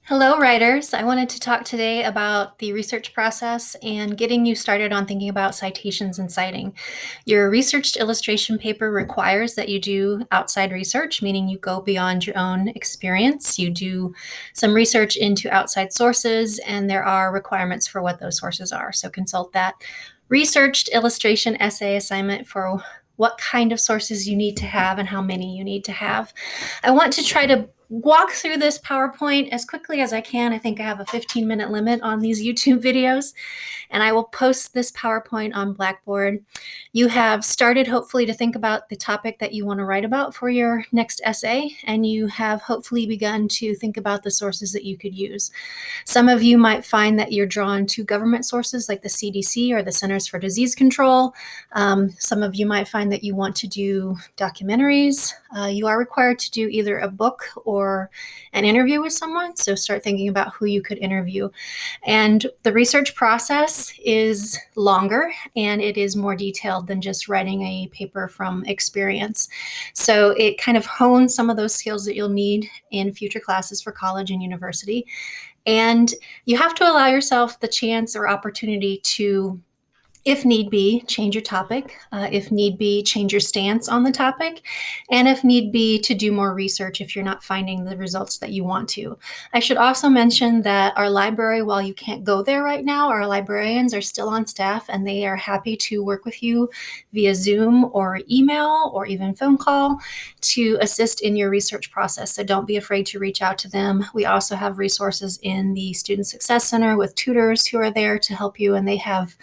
Hello, writers. I wanted to talk today about the research process and getting you started on thinking about citations and citing. Your researched illustration paper requires that you do outside research, meaning you go beyond your own experience. You do some research into outside sources, and there are requirements for what those sources are. So consult that researched illustration essay assignment for what kind of sources you need to have and how many you need to have. I want to try to walk through this PowerPoint as quickly as I can. I think I have a 15-minute limit on these YouTube videos, and I will post this PowerPoint on Blackboard. You have started hopefully to think about the topic that you want to write about for your next essay, and you have hopefully begun to think about the sources that you could use. Some of you might find that you're drawn to government sources like the CDC or the Centers for Disease Control. Some of you might find that you want to do documentaries. You are required to do either a book or an interview with someone, so start thinking about who you could interview. And the research process is longer and it is more detailed than just writing a paper from experience. So it kind of hones some of those skills that you'll need in future classes for college and university. And you have to allow yourself the chance or opportunity to, if need be, change your topic, if need be, change your stance on the topic, and if need be, to do more research if you're not finding the results that you want to. I should also mention that our library, while you can't go there right now, our librarians are still on staff and they are happy to work with you via Zoom or email or even phone call to assist in your research process. So don't be afraid to reach out to them. We also have resources in the Student Success Center with tutors who are there to help you, and they have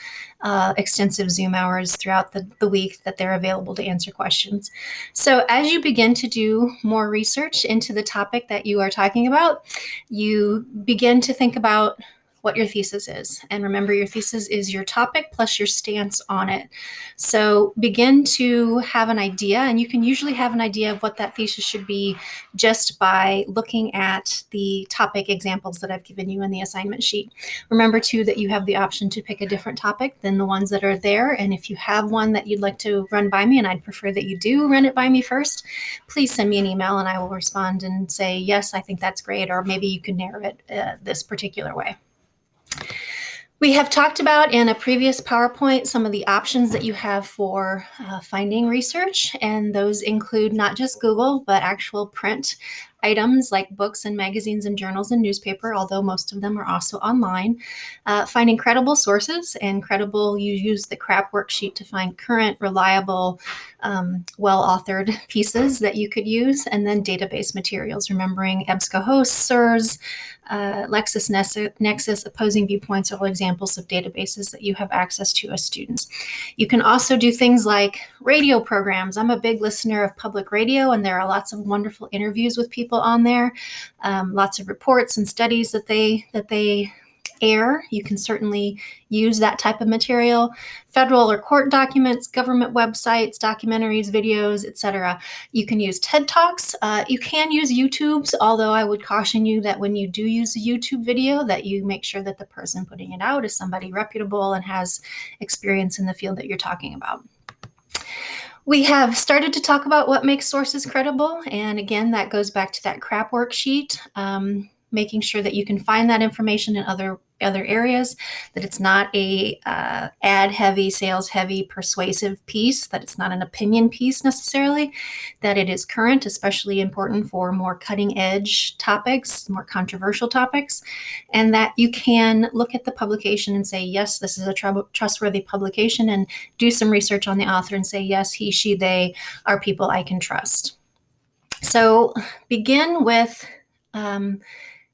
extensive Zoom hours throughout the week that they're available to answer questions. So as you begin to do more research into the topic that you are talking about, you begin to think about what your thesis is. And remember, your thesis is your topic plus your stance on it. So begin to have an idea, and you can usually have an idea of what that thesis should be just by looking at the topic examples that I've given you in the assignment sheet. Remember too that you have the option to pick a different topic than the ones that are there. And if you have one that you'd like to run by me, and I'd prefer that you do run it by me first, please send me an email and I will respond and say, yes, I think that's great, or maybe you can narrow it this particular way. We have talked about in a previous PowerPoint some of the options that you have for finding research, and those include not just Google, but actual print items like books and magazines and journals and newspaper, although most of them are also online. Finding credible sources, and credible, you use the CRAP worksheet to find current, reliable, well-authored pieces that you could use, and then database materials, remembering EBSCOhost, SIRS, LexisNexis, Opposing Viewpoints, are all examples of databases that you have access to as students. You can also do things like radio programs. I'm a big listener of public radio, and there are lots of wonderful interviews with people on there, lots of reports and studies that they air. You can certainly use that type of material. Federal or court documents, government websites, documentaries, videos, etc. You can use TED Talks. You can use YouTubes, although I would caution you that when you do use a YouTube video, that you make sure that the person putting it out is somebody reputable and has experience in the field that you're talking about. We have started to talk about what makes sources credible, and again, that goes back to that CRAP worksheet, making sure that you can find that information in other areas, that it's not a ad-heavy, sales-heavy, persuasive piece, that it's not an opinion piece necessarily, that it is current, especially important for more cutting-edge topics, more controversial topics, and that you can look at the publication and say, yes, this is a trustworthy publication, and do some research on the author and say, yes, he, she, they are people I can trust. So begin with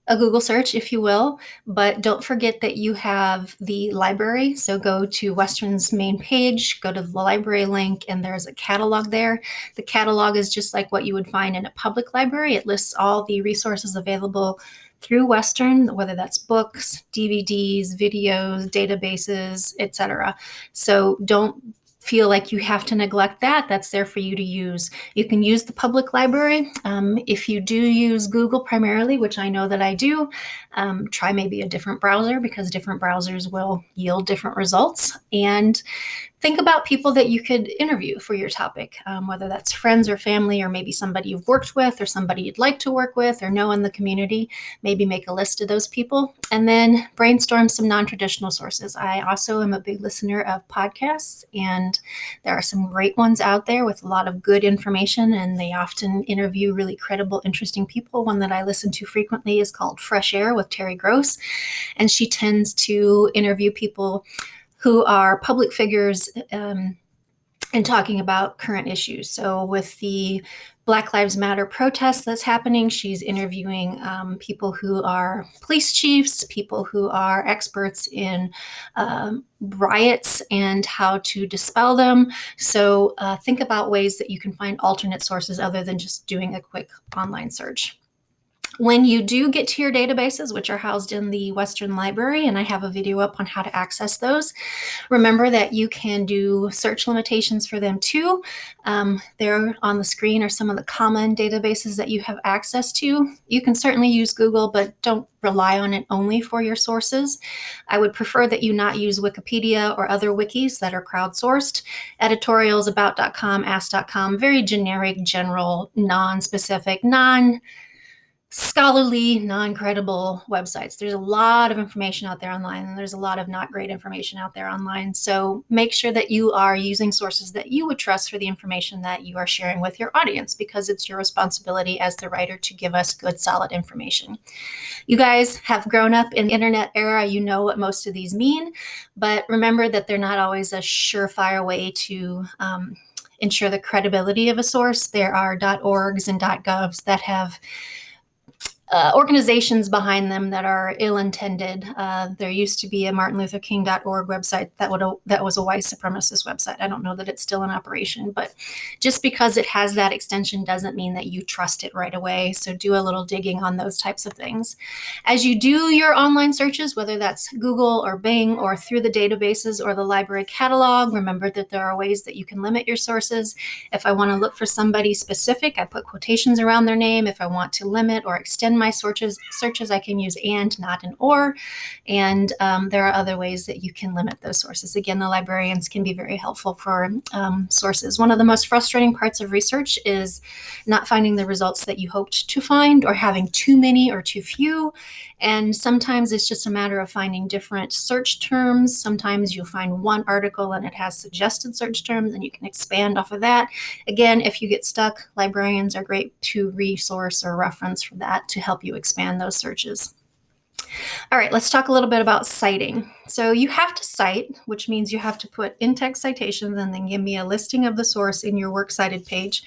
a Google search, if you will, but don't forget that you have the library. So go to Western's main page, go to the library link, and there's a catalog there. The catalog is just like what you would find in a public library. It lists all the resources available through Western, whether that's books, DVDs, videos, databases, etc. So don't feel like you have to neglect that. That's there for you to use. You can use the public library. If you do use Google primarily, which I know that I do, try maybe a different browser, because different browsers will yield different results. And Think about people that you could interview for your topic, whether that's friends or family, or maybe somebody you've worked with or somebody you'd like to work with or know in the community. Maybe make a list of those people and then brainstorm some non-traditional sources. I also am a big listener of podcasts, and there are some great ones out there with a lot of good information, and they often interview really credible, interesting people. One that I listen to frequently is called Fresh Air with Terry Gross, and she tends to interview people who are public figures and talking about current issues. So with the Black Lives Matter protests that's happening, she's interviewing people who are police chiefs, people who are experts in riots and how to dispel them. So think about ways that you can find alternate sources other than just doing a quick online search. When you do get to your databases, which are housed in the Western Library, and I have a video up on how to access those, remember that you can do search limitations for them too. There on the screen are some of the common databases that you have access to. You can certainly use Google, but don't rely on it only for your sources. I would prefer that you not use Wikipedia or other wikis that are crowdsourced. Editorials, about.com, ask.com, very generic, general, non-specific, scholarly, non-credible websites. There's a lot of information out there online, and there's a lot of not great information out there online. So make sure that you are using sources that you would trust for the information that you are sharing with your audience, because it's your responsibility as the writer to give us good, solid information. You guys have grown up in the internet era. You know what most of these mean, but remember that they're not always a surefire way to ensure the credibility of a source. There are .orgs and .govs that have organizations behind them that are ill-intended. There used to be a martinlutherking.org website that was a white supremacist website. I don't know that it's still in operation, but just because it has that extension doesn't mean that you trust it right away. So do a little digging on those types of things. As you do your online searches, whether that's Google or Bing or through the databases or the library catalog, remember that there are ways that you can limit your sources. If I want to look for somebody specific, I put quotations around their name. If I want to limit or extend my searches, I can use and, not an or. And there are other ways that you can limit those sources. Again, the librarians can be very helpful for sources. One of the most frustrating parts of research is not finding the results that you hoped to find, or having too many or too few. And sometimes it's just a matter of finding different search terms. Sometimes you'll find one article and it has suggested search terms, and you can expand off of that. Again, if you get stuck, librarians are great to resource or reference for that to help you expand those searches. All right, let's talk a little bit about citing. So you have to cite, which means you have to put in-text citations and then give me a listing of the source in your works cited page.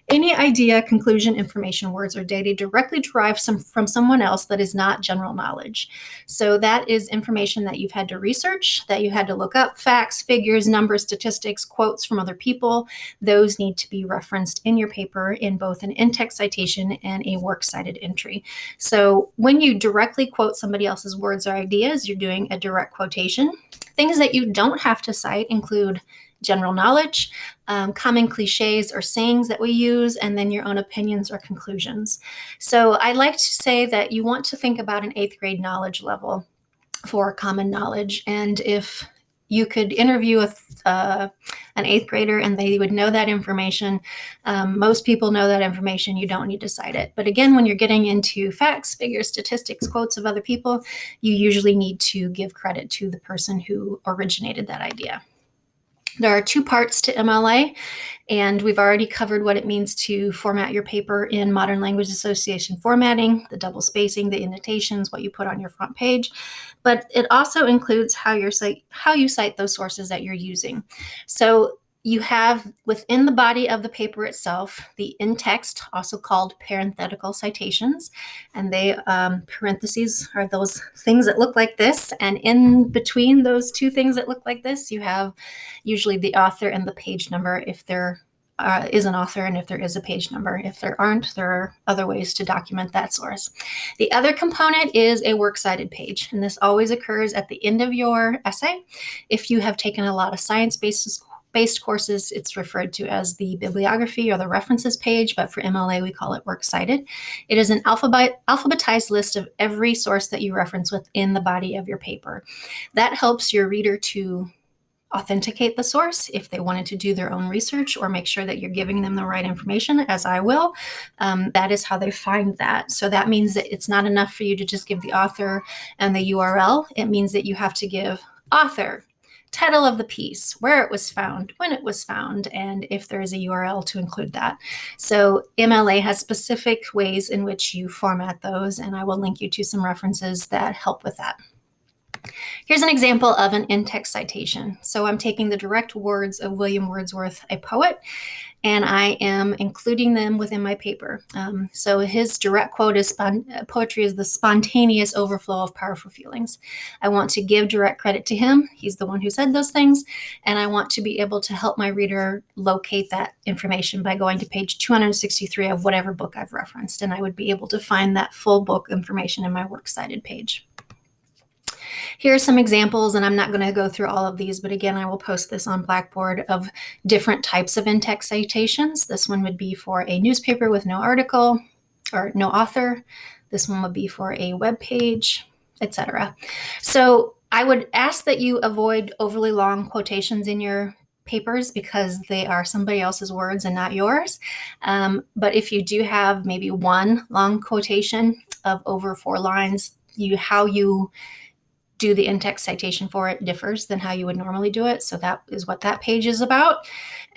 Any idea, conclusion, information, words, or data directly derived from someone else that is not general knowledge. So that is information that you've had to research, that you had to look up, facts, figures, numbers, statistics, quotes from other people. Those need to be referenced in your paper in both an in-text citation and a works cited entry. So when you directly quote somebody else's words or ideas, you're doing a direct quotation. Things that you don't have to cite include general knowledge, common cliches or sayings that we use, and then your own opinions or conclusions. So I like to say that you want to think about an 8th grade knowledge level for common knowledge. And if you could interview an 8th grader and they would know that information. Most people know that information. You don't need to cite it. But again, when you're getting into facts, figures, statistics, quotes of other people, you usually need to give credit to the person who originated that idea. There are 2 parts to MLA, and we've already covered what it means to format your paper in Modern Language Association formatting, the double spacing, the annotations, what you put on your front page. But it also includes how you cite those sources that you're using. So you have within the body of the paper itself the in-text, also called parenthetical citations, and they parentheses are those things that look like this, and in between those 2 things that look like this, you have usually the author and the page number if there is an author and if there is a page number. If there aren't, there are other ways to document that source. The other component is a works cited page, and this always occurs at the end of your essay. If you have taken a lot of science-based courses, it's referred to as the bibliography or the references page, but for MLA, we call it works cited. It is an alphabetized list of every source that you reference within the body of your paper. That helps your reader to authenticate the source if they wanted to do their own research or make sure that you're giving them the right information, as I will. That is how they find that. So that means that it's not enough for you to just give the author and the URL. It means that you have to give author, title of the piece, where it was found, when it was found, and if there is a URL to include that. So MLA has specific ways in which you format those, and I will link you to some references that help with that. Here's an example of an in-text citation. So I'm taking the direct words of William Wordsworth, a poet, and I am including them within my paper. So his direct quote is, poetry is the spontaneous overflow of powerful feelings. I want to give direct credit to him. He's the one who said those things. And I want to be able to help my reader locate that information by going to page 263 of whatever book I've referenced. And I would be able to find that full book information in my works cited page. Here are some examples, and I'm not going to go through all of these, but again, I will post this on Blackboard of different types of in-text citations. This one would be for a newspaper with no article or no author. This one would be for a web page, etc. So I would ask that you avoid overly long quotations in your papers because they are somebody else's words and not yours. But if you do have maybe one long quotation of over 4 lines, how you do the in-text citation for it differs than how you would normally do it. So that is what that page is about.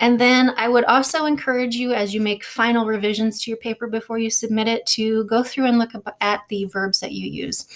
And then I would also encourage you, as you make final revisions to your paper before you submit it, to go through and look at the verbs that you use.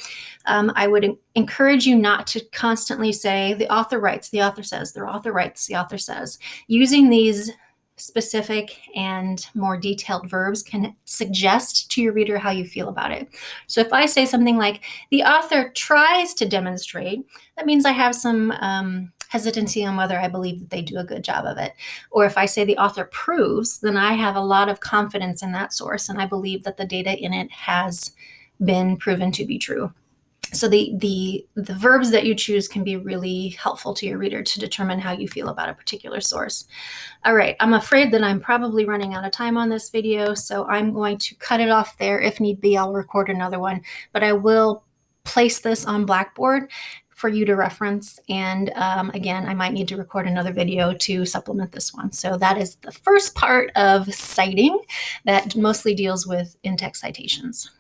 I would encourage you not to constantly say, the author writes, the author says, the author writes, the author says. Using these specific and more detailed verbs can suggest to your reader how you feel about it. So if I say something like, the author tries to demonstrate, that means I have some hesitancy on whether I believe that they do a good job of it. Or if I say the author proves, then I have a lot of confidence in that source, and I believe that the data in it has been proven to be true. So the verbs that you choose can be really helpful to your reader to determine how you feel about a particular source. All right, I'm afraid that I'm probably running out of time on this video, so I'm going to cut it off there. If need be, I'll record another one, but I will place this on Blackboard for you to reference. And again, I might need to record another video to supplement this one. So that is the first part of citing that mostly deals with in-text citations.